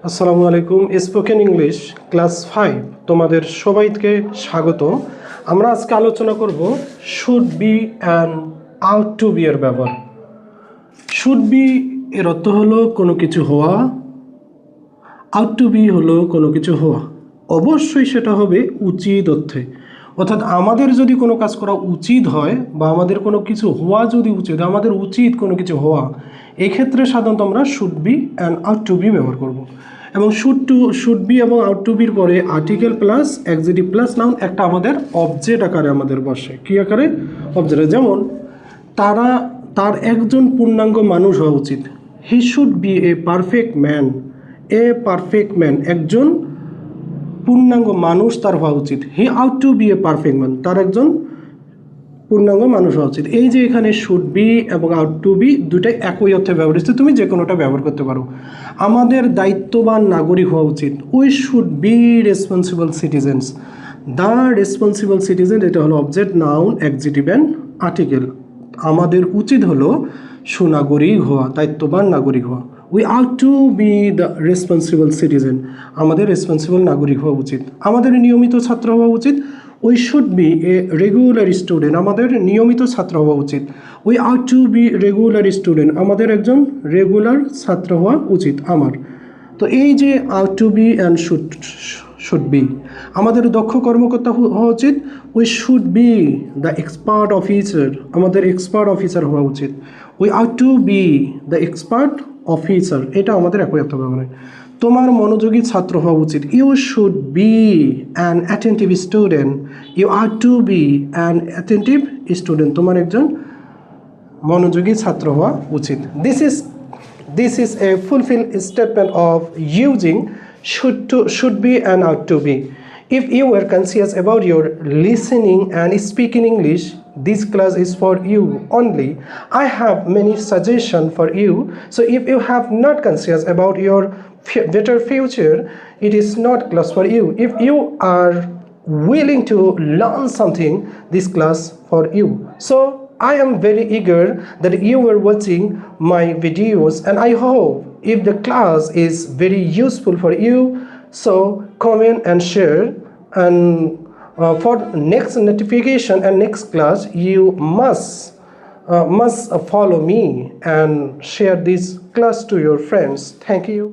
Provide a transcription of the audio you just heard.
আসসালামু আলাইকুম। Spoken English class 5 তোমাদের সবাইকে স্বাগত। আমরা আজকে আলোচনা করব should be and ought to be এর ব্যবহার। শুড বি এর অর্থ হলো কোনো কিছু হওয়া, আউট টু বি হলো কোনো কিছু হওয়া। অবশ্যই সেটা হবে উচিত অর্থে, অর্থাৎ আমাদের যদি কোনো কাজ করা উচিত হয় বা আমাদের কোনো কিছু হওয়া যদি উচিত, আমাদের উচিত কোনো কিছু হওয়া, এক্ষেত্রে সাধারণত আমরা should be and ought to be ব্যবহার করব। এবং শুড বি এবং আউট টু বির পরে article plus adjective plus noun একটা আমাদের অবজেক্ট আকারে আমাদের বসে। কী আকারে? অবজেক্ট। যেমন তার একজন পূর্ণাঙ্গ মানুষ হওয়া উচিত। He should be a perfect man. একজন পূর্ণাঙ্গ মানুষ তার হওয়া উচিত। He ought to be a perfect man, তার একজন পূর্ণাঙ্গ মানুষ হওয়া উচিত। এই যে এখানে শুড বি এবং আউট টু বি দুটাই একই অর্থে ব্যবহৃত হচ্ছে, তুমি যে কোনোটা ব্যবহার করতে পারো। আমাদের দায়িত্ববান নাগরিক হওয়া উচিত। We should be responsible citizens. The responsible citizen, এটা হলো object, noun, adjective and article. আমাদের উচিত হলো সুনাগরিক হওয়া, দায়িত্ববান নাগরিক হওয়া। We ought to be the responsible citizen, আমাদের রেসপন্সিবল নাগরিক হওয়া উচিত। আমাদের নিয়মিত ছাত্র হওয়া উচিত। We should be a regular student, আমাদের নিয়মিত ছাত্র হওয়া উচিত। We ought to be regular student, আমাদের একজন রেগুলার ছাত্র হওয়া উচিত আমার। তো এই যে ought to be and should be, আমাদের দক্ষ কর্মকর্তা হওয়া উচিত। We should be the expert officer, আমাদের এক্সপার্ট অফিসার হওয়া উচিত। We ought to be the expert officer, এটা আমাদের একই অর্থ ব্যবহার। তোমার মনোযোগী ছাত্র হওয়া উচিত। You should be an attentive student. You are to be an attentive student, তোমার একজন মনোযোগী ছাত্র হওয়া উচিত। This is a fulfilled statement of using should be and ought to be. If you were conscious about your listening and speaking English, this class is for you only. I have many suggestions for you. So if you have not conscious about your better future, it is not class for you. If you are willing to learn something, this class for you. So I am very eager that you are watching my videos, and I hope if the class is very useful for you, so comment and share, and for next notification and next class you must follow me and share this class to your friends. Thank you.